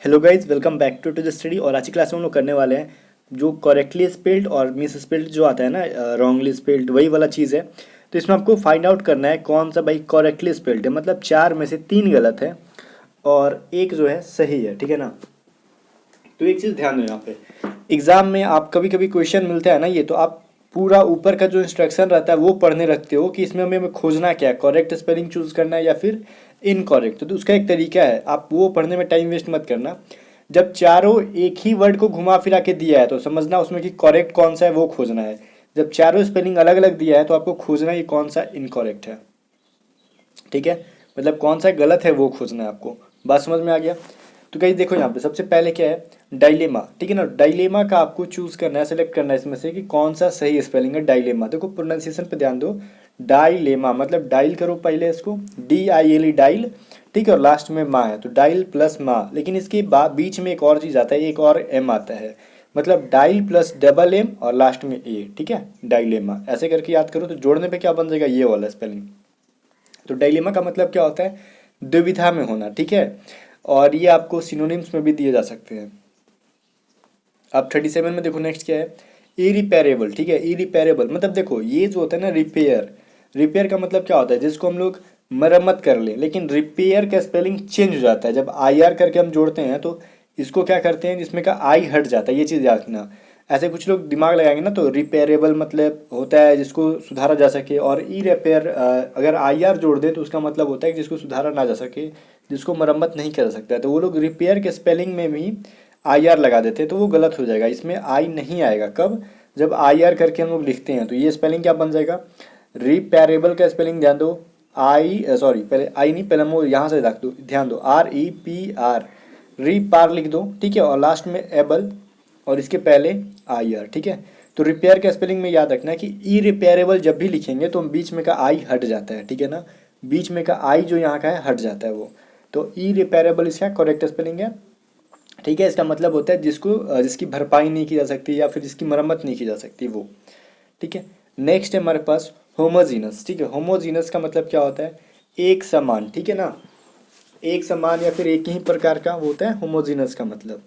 Hello guys, welcome back to the study. और आज की क्लास में हम लोग करने वाले हैं जो करेक्टली स्पेल्ड और मिस स्पेल्ड जो आता है ना, रॉन्गली स्पेल्ड, वही वाला चीज़ है। तो इसमें आपको फाइंड आउट करना है कौन सा भाई करेक्टली स्पेल्ड है, मतलब चार में से तीन गलत है और एक जो है सही है, ठीक है ना। तो एक चीज़ ध्यान दो, यहाँ पे एग्जाम में आप कभी कभी क्वेश्चन मिलता है ना, ये तो आप पूरा ऊपर का जो इंस्ट्रक्शन रहता है वो पढ़ने रखते हो कि इसमें हमें खोजना क्या है, करेक्ट स्पेलिंग चूज करना है या फिर इनकरेक्ट। तो उसका एक तरीका है, आप वो पढ़ने में टाइम वेस्ट मत करना। जब चारों एक ही वर्ड को घुमा फिरा के दिया है तो समझना उसमें कि करेक्ट कौन सा है वो खोजना है। जब चारों स्पेलिंग अलग अलग दिया है तो आपको खोजना है कि कौन सा इनकरेक्ट है, ठीक है। मतलब कौन सा गलत है वो खोजना है आपको। बात समझ में आ गया। तो गाइस देखो यहाँ पे सबसे पहले क्या है, डायलेमा, ठीक है ना। डायलेमा का आपको चूज करना है, सेलेक्ट करना है इसमें से कि कौन सा सही स्पेलिंग है डायलेमा। देखो प्रोनाउंसिएशन पे ध्यान दो। डायलेमा मतलब डायल करो पहले इसको, DIL डाइल, ठीक है, और लास्ट में माँ है तो डाइल प्लस माँ। लेकिन इसके बीच में एक और चीज़ आता है, एक और एम आता है, मतलब डाइल प्लस डबल एम और लास्ट में ए, ठीक है। डायलेमा ऐसे करके याद करो तो जोड़ने पे क्या बन जाएगा, ये वाला स्पेलिंग। तो डायलेमा का मतलब क्या होता है, दुविधा में होना, ठीक है। और ये आपको सिनोनिम्स में भी दिए जा सकते हैं। अब 37 में देखो नेक्स्ट क्या है, इरिपेरेबल, ठीक है। इरिपेरेबल मतलब देखो ये जो होता है ना रिपेयर, रिपेयर का मतलब क्या होता है, जिसको हम लोग मरम्मत कर ले, लेकिन रिपेयर का स्पेलिंग चेंज हो जाता है जब IR करके हम जोड़ते हैं तो इसको क्या करते हैं, जिसमें का आई हट जाता है, ये चीज़ याद रखना। ऐसे कुछ लोग दिमाग लगाएंगे ना तो रिपेयरेबल मतलब होता है जिसको सुधारा जा सके, और ई रिपेयर अगर IR जोड़ दे तो उसका मतलब होता है कि जिसको सुधारा ना जा सके, जिसको मरम्मत नहीं करा सकता है। तो वो लोग रिपेयर के स्पेलिंग में भी IR लगा देते हैं तो वो गलत हो जाएगा, इसमें आई नहीं आएगा। कब, जब IR करके हम लोग लिखते हैं तो ये स्पेलिंग क्या बन जाएगा, रिपेरेबल का स्पेलिंग ध्यान दो, आई सॉरी पहले आई नहीं, पहले हम यहाँ से रख दो, ध्यान दो REPR, रिपार लिख दो, ठीक है, और लास्ट में एबल और इसके पहले IR, ठीक है। तो रिपेयर का स्पेलिंग में याद रखना है कि इरिपेरेबल जब भी लिखेंगे तो बीच में का आई हट जाता है, ठीक है ना। बीच में का आई जो यहाँ का है हट जाता है वो। तो इरिपेरेबल इसका करेक्ट स्पेलिंग है, ठीक है। इसका मतलब होता है जिसको जिसकी भरपाई नहीं की जा सकती या फिर जिसकी मरम्मत नहीं की जा सकती वो, ठीक है। नेक्स्ट है हमारे पास होमोजीनस, ठीक है। होमोजीनस का मतलब क्या होता है, एक समान, ठीक है ना। एक समान या फिर एक ही प्रकार का वो होता है होमोजीनस का मतलब।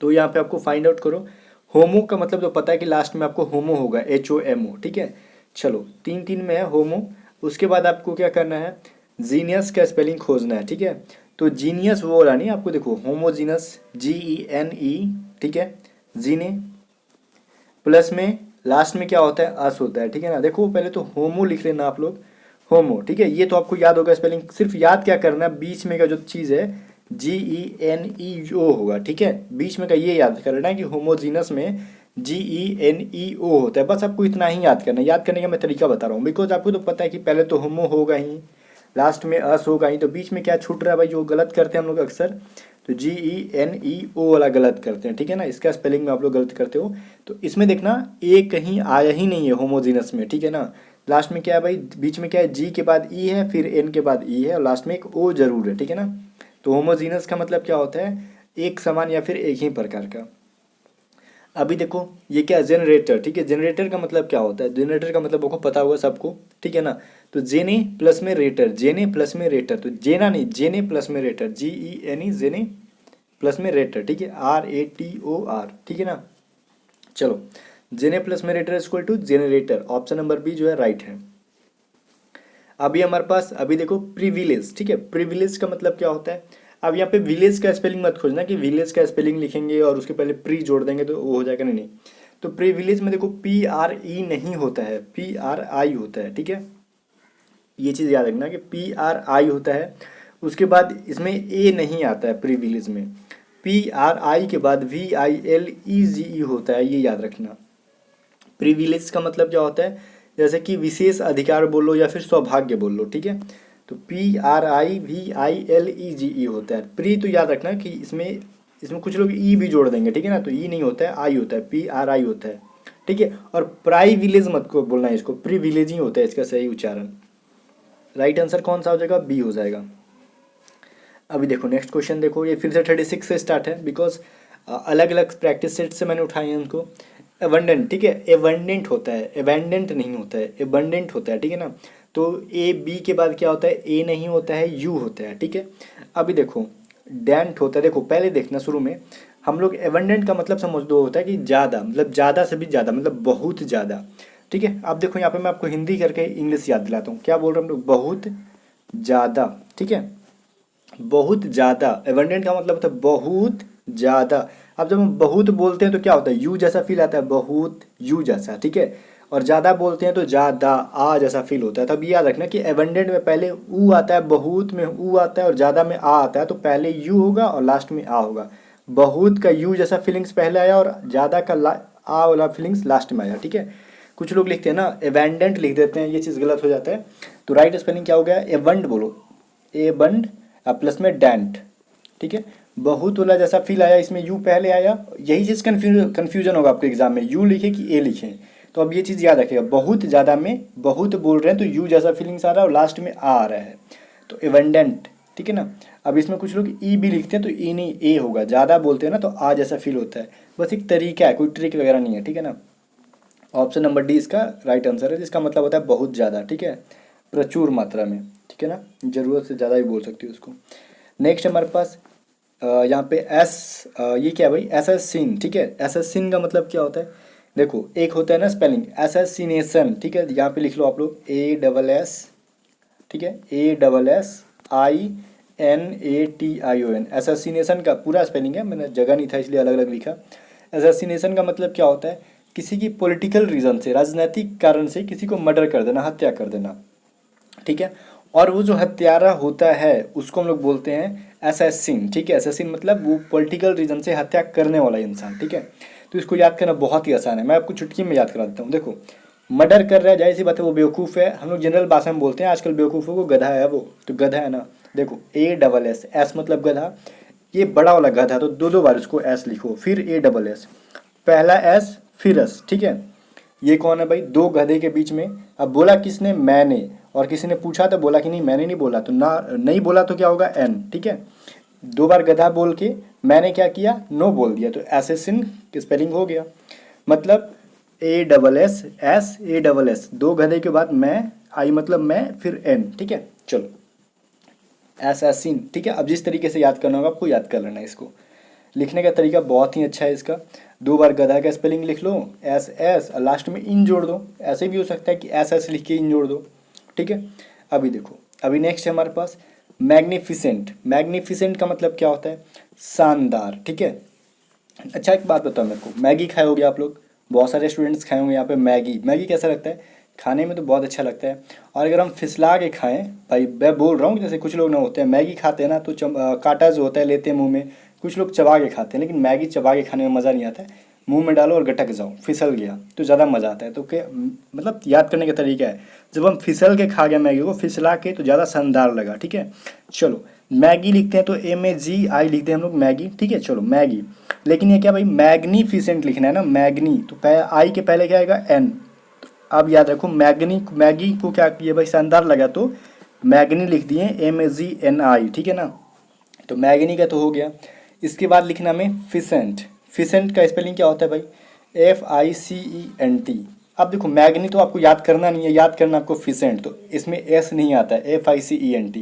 तो यहाँ पे आपको फाइंड आउट करो, होमो का मतलब तो पता है कि लास्ट में आपको होमो होगा, HOMO, ठीक है। चलो तीन तीन में है होमो। उसके बाद आपको क्या करना है, जीनियस का स्पेलिंग खोजना है, ठीक है। तो जीनियस वो वाला नहीं, आपको देखो होमोजीनस GENE, ठीक है। जीने प्लस में लास्ट में क्या होता है, अस होता है, ठीक है ना। देखो पहले तो होमो लिख लेना आप लोग, होमो, ठीक है। ये तो आपको याद होगा स्पेलिंग, सिर्फ याद क्या करना है, बीच में का जो चीज़ है GENEO होगा, ठीक है। बीच में का ये याद करना है कि होमोजीनस में GENEO होता है, बस आपको इतना ही याद करना है। याद करने का मैं तरीका बता रहा हूँ, बिकॉज आपको तो पता है कि पहले तो होमो होगा ही, लास्ट में अस होगा ही, तो बीच में क्या छूट रहा है भाई, जो गलत करते हैं हम लोग अक्सर, तो GENEO वाला गलत करते हैं, ठीक है ना। इसका स्पेलिंग में आप लोग गलत करते हो। तो इसमें देखना ए कहीं आया ही नहीं है होमोजीनस में, ठीक है ना। लास्ट में क्या है भाई, बीच में क्या है, जी के बाद ई है, फिर एन के बाद ई है, और लास्ट में एक ओ जरूर है, ठीक है ना। तो होमोजीनस का मतलब क्या होता है, एक समान या फिर एक ही प्रकार का। अभी देखो ये क्या है, जनरेटर, ठीक है। जनरेटर का मतलब क्या होता है, जनरेटर का मतलब आपको पता होगा सबको, ठीक है ना। तो जेने प्लस में रेटर, जेने प्लस में रेटर, तो जेना नहीं, जेने प्लस में रेटर, GENE, जेने प्लस में रेटर, ठीक है, RATOR, ठीक है ना। चलो जेने प्लस में rater equal to generator, option number B जो है राइट है। अभी हमारे पास अभी देखो प्रिविलेज, ठीक है। प्रिविलेज का मतलब क्या होता है, अब यहाँ पे विलेज का स्पेलिंग मत खोजना कि विलेज का स्पेलिंग लिखेंगे और उसके पहले प्री जोड़ देंगे तो वो हो जाएगा, नहीं नहीं। तो प्रिविलेज में देखो PRE नहीं होता है, PRI होता है, ठीक है। ये चीज़ याद रखना कि PRI होता है। उसके बाद इसमें ए नहीं आता है प्रिविलेज में, PRI के बाद VILEGE होता है, ये याद रखना। प्रिविलेज का मतलब क्या होता है, जैसे कि विशेष अधिकार बोलो या फिर सौभाग्य बोल लो, ठीक है। तो PRIVILEGE होता है। प्री तो याद रखना कि इसमें इसमें कुछ लोग ई भी जोड़ देंगे, ठीक है ना। तो ई नहीं होता है, आई होता है, PRI होता है, ठीक है। और प्राइविलेज मत को बोलना है, इसको प्रिविलेज ही होता है इसका सही उच्चारण। राइट आंसर कौन सा हो जाएगा, बी हो जाएगा। अभी देखो नेक्स्ट क्वेश्चन देखो, ये फिर से 36 से स्टार्ट है, बिकॉज अलग अलग प्रैक्टिस सेट से मैंने उठाए हैं उनको। एबंडेंट, ठीक है, एबंडेंट होता है, एबेंडेंट नहीं होता है, एबंडेंट होता है, ठीक है ना। तो A B के बाद क्या होता है, ए नहीं होता है, यू होता है, ठीक है। अभी देखो डेंट होता है, देखो पहले देखना शुरू में हम लोग एबंडेंट का मतलब समझ दो होता है कि ज़्यादा, मतलब ज़्यादा से भी ज़्यादा, मतलब बहुत ज़्यादा। ठीक है, अब देखो यहाँ पे मैं आपको हिंदी करके इंग्लिश याद दिलाता हूँ। क्या बोल रहे हैं हम लोग? बहुत ज़्यादा। ठीक है, बहुत ज़्यादा। एबंडेंट का मतलब होता है बहुत ज़्यादा। अब जब हम बहुत बोलते हैं तो क्या होता है? यू जैसा फील आता है, बहुत यू जैसा। ठीक है, और ज़्यादा बोलते हैं तो ज़्यादा आ जैसा फील होता है। तब ये याद रखना कि एबंडेंट में पहले ऊ आता है, बहुत में ऊ आता है और ज़्यादा में आ आता है। तो पहले यू होगा और लास्ट में आ होगा। बहुत का यू जैसा फीलिंग्स पहले आया और ज़्यादा का आ वाला फीलिंग्स लास्ट में आया। ठीक है, कुछ लोग लिखते हैं ना एबेंडेंट लिख देते हैं, ये चीज़ गलत हो जाता है। तो राइट स्पेलिंग क्या हो गया? एबंड बोलो, एबंड प्लस में डेंट। ठीक है, बहुत वाला जैसा फील आया, इसमें यू पहले आया। यही चीज़ कन्फ्यूजन होगा आपके एग्जाम में, यू लिखे कि ए लिखे। तो अब ये चीज़ याद रखिएगा, बहुत ज़्यादा में बहुत बोल रहे हैं तो यू जैसा फीलिंग्स आ रहा है और लास्ट में आ रहा है, तो एबंडेंट। ठीक है ना। अब इसमें कुछ लोग ई भी लिखते हैं तो ई नहीं ए होगा, ज़्यादा बोलते हैं ना तो आ जैसा फील होता है। बस एक तरीका है, कोई ट्रिक वगैरह नहीं है। ठीक है ना। ऑप्शन नंबर डी इसका राइट आंसर है, जिसका मतलब होता है बहुत ज़्यादा। ठीक है, प्रचुर मात्रा में। ठीक है ना, ज़रूरत से ज़्यादा भी बोल सकती हो उसको। नेक्स्ट हमारे पास यहाँ पे एस, ये क्या है भाई? एसेसिन। ठीक है, एसेसिन का मतलब क्या होता है? देखो एक होता है ना स्पेलिंग एसेसिनेशन। ठीक है, यहाँ पे लिख लो आप लोग A SS। ठीक है, ASSINATION। एसेसिनेशन का पूरा स्पेलिंग है, मैंने जगह नहीं था इसलिए अलग अलग लिखा। एसेसिनेशन का मतलब क्या होता है? किसी की पॉलिटिकल रीज़न से, राजनीतिक कारण से किसी को मर्डर कर देना, हत्या कर देना। ठीक है, और वो जो हत्यारा होता है उसको हम लोग बोलते हैं असैसिन। ठीक है, असैसिन मतलब वो पॉलिटिकल रीजन से हत्या करने वाला इंसान। ठीक है, तो इसको याद करना बहुत ही आसान है, मैं आपको चुटकी में याद करा देता हूँ। देखो मर्डर कर रहा है, जाहिर सी बात है वो बेवकूफ़ है। हम लोग जनरल भाषा में बोलते हैं आजकल बेवकूफ़ों को गधा है वो, तो गधा है ना। देखो ASS मतलब गधा, ये बड़ा वाला गधा, तो दो दो बार उसको एस लिखो, फिर ASS, पहला एस फिर एस। ठीक है, ये कौन है भाई? दो गधे के बीच में। अब बोला किसने? मैंने। और किसी ने पूछा तो बोला कि नहीं मैंने नहीं बोला, तो ना नहीं बोला तो क्या होगा? एन। ठीक है, दो बार गधा बोल के मैंने क्या किया? नो बोल दिया, तो एसेसिन की स्पेलिंग हो गया। मतलब ASSS, दो गधे के बाद मैं, आई मतलब मैं, फिर एन। ठीक है, चलो एसेसिन। ठीक है, अब जिस तरीके से याद करना होगा आपको याद कर लेना है इसको। लिखने का तरीका बहुत ही अच्छा है इसका। दो बार गधा का स्पेलिंग लिख लो, SS, और लास्ट में इन जोड़ दो। ऐसे भी हो सकता है कि SS लिख के इन जोड़ दो। ठीक है, अभी देखो, अभी नेक्स्ट है हमारे पास मैग्निफिसेंट। मैग्निफिसेंट का मतलब क्या होता है? शानदार। ठीक है, अच्छा एक बात बताओ मेरे को, मैगी खाए होगे आप लोग, बहुत सारे स्टूडेंट्स खाए होंगे यहाँ पे मैगी। मैगी कैसा लगता है? खाने में तो बहुत अच्छा लगता है। और अगर हम फिसला के खाएं, भाई मैं बोल रहा हूँ जैसे कुछ लोग ना होते हैं मैगी खाते हैं ना तो कांटा जो होता है लेते हैं मुंह में, कुछ लोग चबा के खाते हैं, लेकिन मैगी चबा के खाने में मज़ा नहीं आता है। मुंह में डालो और गटक जाओ, फिसल गया तो ज़्यादा मज़ा आता है। तो क्या मतलब याद करने का तरीका है, जब हम फिसल के खा गए मैगी को फिसला के तो ज़्यादा शानदार लगा। ठीक है, चलो मैगी लिखते हैं तो MAGI लिखते हैं हम लोग मैगी। ठीक है, चलो मैगी। लेकिन ये क्या भाई? मैग्नीफिसेंट लिखना है ना, मैग्नी, तो आई के पहले क्या आएगा? एन। अब याद रखो मैग्नी, मैगी को क्या किया भाई? शानदार लगा तो मैग्नी लिख दिए, MAGNI। ठीक है ना, तो मैग्नी का तो हो गया। इसके बाद लिखना में फिसेंट। फिसेंट का स्पेलिंग क्या होता है भाई? FICENT। अब देखो मैग्नी तो आपको याद करना नहीं है, याद करना आपको फिसेंट, तो इसमें एस नहीं आता है, FICENT।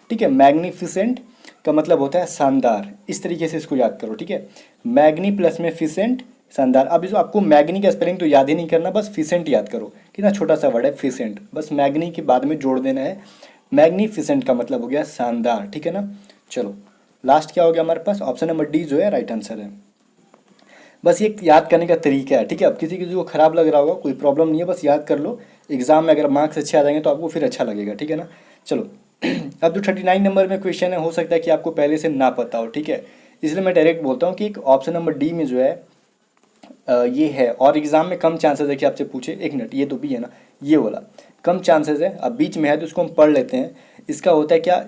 ठीक है, मैग्निफिसेंट का मतलब होता है शानदार, इस तरीके से इसको याद करो। ठीक है, मैग्नी प्लस में फिसेंट, शानदार। अब इसको आपको मैग्नी का स्पेलिंग तो याद ही नहीं करना, बस फिसेंट याद करो, कितना छोटा सा वर्ड है फिसेंट, बस मैग्नी के बाद में जोड़ देना है। मैग्निफिसेंट का मतलब हो गया शानदार। ठीक है ना, चलो लास्ट क्या हो गया हमारे पास? ऑप्शन नंबर डी जो है राइट आंसर है। बस ये याद करने का तरीका है। ठीक है, अब किसी किसी को खराब लग रहा होगा कोई प्रॉब्लम नहीं है, बस याद कर लो। एग्जाम में अगर मार्क्स अच्छे आ जाएंगे तो आपको फिर अच्छा लगेगा। ठीक है ना, चलो अब जो 39 नंबर में क्वेश्चन है, हो सकता है कि आपको पहले से ना पता हो। ठीक है, इसलिए मैं डायरेक्ट बोलता हूँ कि एक ऑप्शन नंबर डी में जो है ये है, और एग्जाम में कम चांसेस है कि आपसे पूछे। एक मिनट, ये तो भी है ना, ये वाला कम चांसेस है। अब बीच में है तो इसको हम पढ़ लेते हैं। इसका होता है क्या?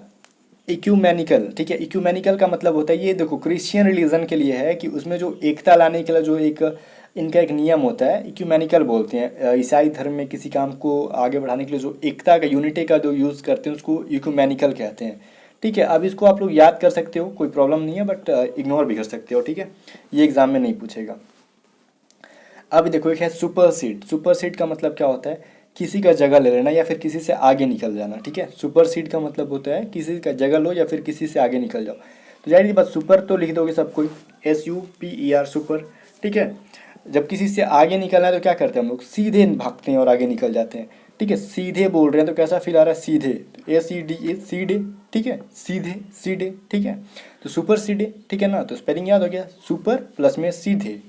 इक्यूमेनिकल। ठीक है, इक्यूमेनिकल का मतलब होता है, ये देखो क्रिश्चियन रिलीजन के लिए है कि उसमें जो एकता लाने के लिए जो एक इनका एक नियम होता है, इक्यूमेनिकल बोलते हैं। ईसाई धर्म में किसी काम को आगे बढ़ाने के लिए जो एकता का, यूनिटी का जो यूज़ करते हैं उसको इक्यूमेनिकल कहते हैं। ठीक है, अब इसको आप लोग याद कर सकते हो, कोई प्रॉब्लम नहीं है, बट इग्नोर भी कर सकते हो। ठीक है, ये एग्जाम में नहीं पूछेगा। अब देखो एक है सुपरसीड। सुपरसीड का मतलब क्या होता है? किसी का जगह ले लेना या फिर किसी से आगे निकल जाना। ठीक है, सुपरसीड का मतलब होता है किसी का जगह लो या फिर किसी से आगे निकल जाओ। तो जाहिर सी बात सुपर तो लिख दोगे सब कोई, SUPER सुपर, ठीक है। जब किसी से आगे निकलना है तो क्या करते हैं हम लोग, सीधे भागते हैं और आगे निकल जाते हैं, ठीक है। सीधे बोल रहे हैं तो कैसा फील आ रहा है, सीधे, ACDE सीधे, ठीक है, सीधे सीधे, ठीक है। तो सुपर सीधे, ठीक है ना। तो स्पेलिंग याद हो गया, सुपर प्लस में सीधे,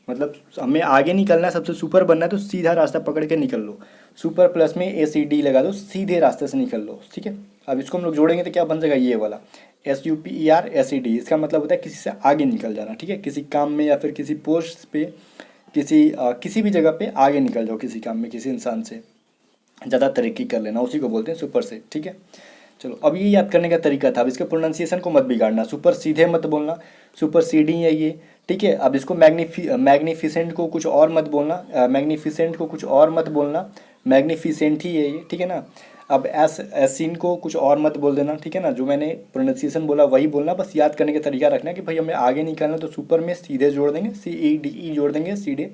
मतलब हमें आगे निकलना है, सबसे सुपर बनना है तो सीधा रास्ता पकड़ के निकल लो। सुपर प्लस में ACD लगा दो, सीधे रास्ते से निकल लो, ठीक है। अब इसको हम लोग जोड़ेंगे तो क्या बन जाएगा, ये वाला SUPER ACD। इसका मतलब होता है किसी से आगे निकल जाना, ठीक है। किसी काम में या फिर किसी पोस्ट पे, किसी भी जगह पे आगे निकल जाओ, किसी काम में किसी इंसान से ज़्यादा तरक्की कर लेना, उसी को बोलते हैं सुपर से, ठीक है। चलो अब ये याद करने का तरीका था। अब इसके प्रोनाउंसिएशन को मत बिगाड़ना, सुपर सीधे मत बोलना, सुपर सीडिंग है ये, ठीक है। अब इसको मैग्निफिसेंट को कुछ और मत बोलना, मैग्निफिसेंट को कुछ और मत बोलना, मैग्निफिसेंट ही है ये, ठीक है ना। अब एसिन को कुछ और मत बोल देना, ठीक है ना। जो मैंने प्रोनाउंसिएशन बोला वही बोलना, बस याद करने का तरीका रखना कि भाई हमें आगे निकलना तो सुपर में सीधे जोड़ देंगे, CEDE जोड़ देंगे, सीधे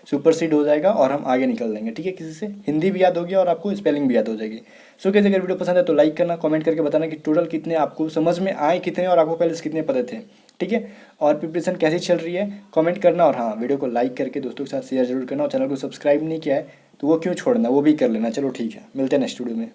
सुपर सीड हो जाएगा और हम आगे निकल देंगे, ठीक है। किसी से हिंदी भी याद होगी और आपको स्पेलिंग भी याद हो जाएगी। सो कैसे, अगर वीडियो पसंद है तो लाइक करना, कमेंट करके बताना कि टोटल कितने आपको समझ में आए, कितने और आपको पहले से कितने पता थे, ठीक है। और प्रिपरेशन कैसी चल रही है कमेंट करना, और हाँ वीडियो को लाइक करके दोस्तों के साथ शेयर जरूर करना, और चैनल को सब्सक्राइब नहीं किया है तो वो क्यों छोड़ना, वो भी कर लेना। चलो ठीक है, मिलते हैं नेक्स्ट वीडियो में।